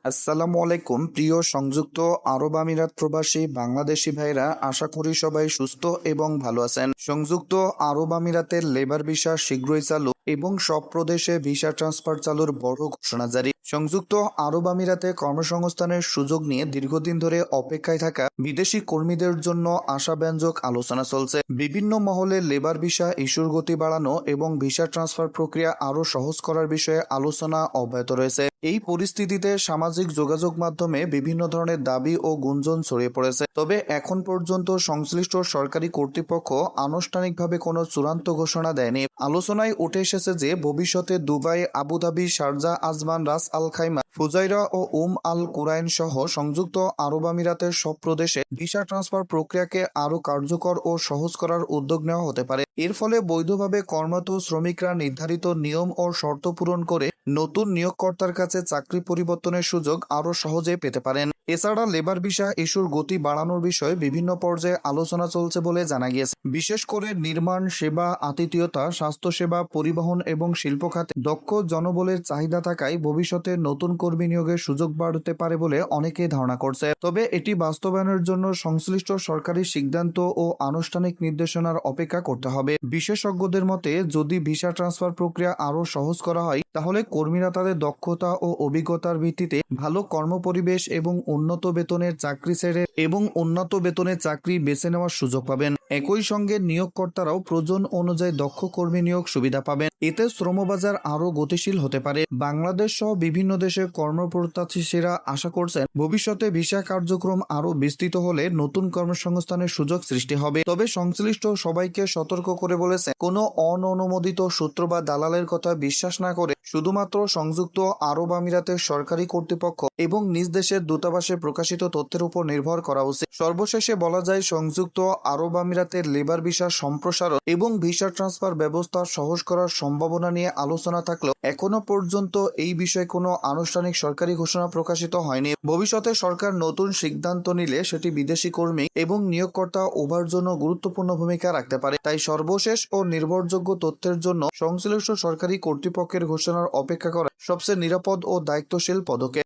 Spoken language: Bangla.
আসসালামু আলাইকুম প্রিয় সংযুক্ত আরব আমিরাত প্রবাসী বাংলাদেশি ভাইরা, আশা করি সবাই সুস্থ এবং ভালো আছেন। সংযুক্ত আরব আমিরাতের লেবার ভিসা শীঘ্রই চালু এবং সব প্রদেশে ভিসা ট্রান্সফার চালুর বড় ঘোষণা জারি। সংযুক্ত আরব আমিরাতে কর্মসংস্থানের সুযোগ নিয়ে দীর্ঘদিন ধরে অপেক্ষায় থাকা বিদেশি কর্মীদের জন্য আশাব্যঞ্জক আলোচনা চলছে। বিভিন্ন মহলে লেবার ভিসা ইস্যুর গতি বাড়ানো এবং ভিসা ট্রান্সফার প্রক্রিয়া আরও সহজ করার বিষয়ে আলোচনা অব্যাহত রয়েছে। এই পরিস্থিতিতে সামাজিক যোগাযোগ মাধ্যমে বিভিন্ন ধরনের দাবি ও গুঞ্জন ছড়িয়ে পড়েছে। তবে এখন পর্যন্ত সংশ্লিষ্ট সরকারি কর্তৃপক্ষ আনুষ্ঠানিকভাবে কোনো চূড়ান্ত ঘোষণা দেয়নি। আলোচনায় উঠে এসেছে যে ভবিষ্যতে দুবাই, আবুধাবি, শারজাহ, আজমান, রাস আল খাইমা, ফুজাইরা ও আল কুরাইন সহ সংযুক্ত আরব আমিরাতের সব প্রদেশে ভিসা ট্রান্সফার প্রক্রিয়াকে আরও কার্যকর ও সহজ করার উদ্যোগ নেওয়া হতে পারে। এর ফলে বৈধভাবে কর্মরত শ্রমিকরা নির্ধারিত নিয়ম ও শর্ত পূরণ করে নতুন নিয়োগকর্তার কাছে চাকরি পরিবর্তনের সুযোগ আরও সহজে পেতে পারেন। এছাড়া লেবার ভিসা ইস্যুর গতি বাড়ানোর বিষয়ে বিভিন্ন পর্যায়ে আলোচনা চলছে বলে জানা গিয়েছে। বিশেষ করে নির্মাণ, সেবা, আতিথেয়তা, স্বাস্থ্যসেবা, পরিবহন এবং শিল্প খাতে দক্ষ জনবলের চাহিদা থাকায় ভবিষ্যতে নতুন কর্মী নিয়োগের সুযোগ বাড়তে পারে বলে অনেকেই ধারণা করছে। তবে এটি বাস্তবায়নের জন্য সংশ্লিষ্ট সরকারি সিদ্ধান্ত ও আনুষ্ঠানিক নির্দেশনার অপেক্ষা করতে হবে। বিশেষজ্ঞদের মতে, যদি ভিসা ট্রান্সফার প্রক্রিয়া আরও সহজ করা হয় তাহলে কর্মীরা তাদের দক্ষতা ও অভিজ্ঞতার ভিত্তিতে ভালো কর্মপরিবেশ এবং উন্নত বেতনের চাকরি বেছে নেওয়ার সুযোগ পাবেন। একই সঙ্গে নিয়োগকর্তারাও প্রয়োজন অনুযায়ী দক্ষ কর্মী নিয়োগ সুবিধা পাবেন। এতে শ্রমবাজার আরও গতিশীল হতে পারে। বাংলাদেশ সহ বিভিন্ন দেশে কর্মপ্রত্যাশীরা আশা করছেন ভবিষ্যতে ভিসা কার্যক্রম আরও বিস্তৃত হলে নতুন কর্মসংস্থানের সুযোগ সৃষ্টি হবে। তবে সংশ্লিষ্ট সবাইকে সতর্ক করে বলেছে, কোনো অননুমোদিত সূত্র বা দালালের কথা বিশ্বাস না করে শুধুমাত্র সংযুক্ত আরব আমিরাতের সরকারি কর্তৃপক্ষ এবং নিজ দেশের দূতাবাসে প্রকাশিত তথ্যের উপর নির্ভর করা উচিত। সর্বশেষে বলা যায়, সংযুক্ত আরব আমিরাতের লেবার ভিসা সম্প্রসারণ এবং ভিসা ট্রান্সফার ব্যবস্থা সহজ করার সম্ভাবনা নিয়ে আলোচনা থাকলেও এখনো পর্যন্ত এই বিষয়ে কোনো আনুষ্ঠানিক সরকারি ঘোষণা প্রকাশিত হয়নি। ভবিষ্যতে সরকার নতুন সিদ্ধান্ত নিলে সেটি বিদেশি কর্মী এবং নিয়োগকর্তা উভয়ের জন্য গুরুত্বপূর্ণ ভূমিকা রাখতে পারে। তাই সর্বশেষ ও নির্ভরযোগ্য তথ্যের জন্য সংশ্লিষ্ট সরকারি কর্তৃপক্ষের ঘোষণার অপেক্ষা করা সবচেয়ে নিরাপদ ও দায়িত্বশীল পদক্ষেপ।